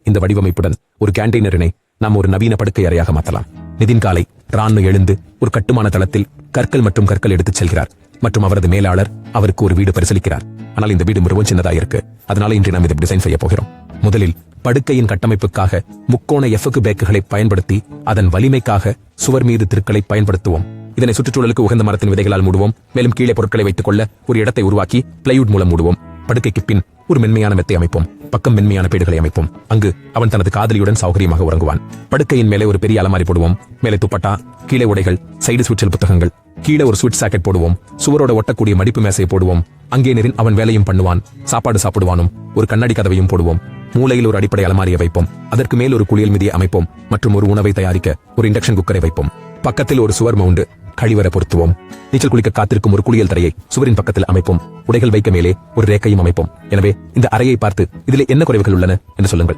இந்த வடிவமைப்புடன் ஒரு கேண்டெய்னரினை நாம் ஒரு நவீன படுக்கை அறையாக மாற்றலாம். நிதின் காலை ரான்னு எழுந்து ஒரு கட்டுமான தளத்தில் கற்கள் மற்றும் கற்கள் எடுத்துச் செல்கிறார் மற்றும் அவரது மேலாளர் அவருக்கு ஒரு வீடு பரிசீலிக்கிறார். ஆனால் இந்த வீடு மிகவும் சின்னதாக இருக்கு. அதனால இன்று நாம் இதை டிசைன் செய்ய போகிறோம். முதலில் படுக்கையின் கட்டமைப்புக்காக முக்கோண எஃப்கு பேக்குகளை பயன்படுத்தி அதன் வலிமைக்காக சுவர் மீது திருக்களை பயன்படுத்துவோம். இதனை சுற்றுச்சூழலுக்கு உகந்த மரத்தின் விதைகளால் மூடுவோம். மேலும் கீழே பொருட்களை வைத்துக் கொள்ள ஒரு இடத்தை உருவாக்கி பிளைவுட் மூலம் மூடுவோம். படுக்கைக்கு பின் ஒரு மென்மையான மெத்தை அமைப்போம். பக்கம் மென்மையான பேடுகளை அமைப்போம். அங்கு அவன் தனது காதலியுடன் சௌகரியமாக உறங்குவான். படுக்கையின் மேலே ஒரு பெரிய அலமாரி போடுவோம். மேலே துப்பட்டா, கீழே உடைகள், சைடு சுவிட்சில் புத்தகங்கள், கீழே ஒரு ஸ்விட்ச் சாக்கெட் போடுவோம். சுவரோட ஒட்டக்கூடிய மடிப்பு மேசையை போடுவோம். அங்கே நிறின் அவன் வேலையும் பண்ணுவான், சாப்பாடு சாப்பிடுவானும். ஒரு கண்ணாடி கதவையும் போடுவோம். மூலையில் ஒரு அடிப்படை அலமாரியை வைப்போம். அதற்கு மேல் ஒரு குளியல் மிதியை அமைப்போம் மற்றும் ஒரு உணவை தயாரிக்க ஒரு இண்டக்ஷன் குக்கரை வைப்போம். பக்கத்தில் ஒரு சுவர் மவுண்டு கழிவறை பொருத்துவோம். நீச்சல் குளிக்க காத்திருக்கும் ஒரு குளியல் தரையை சுவரின் பக்கத்தில் அமைப்போம். உடைகள் வைக்க மேலே ஒரு ரேக்கையும் அமைப்போம். எனவே இந்த அறையை பார்த்து இதிலே என்ன குறைவுகள் உள்ளன என்று சொல்லுங்கள்.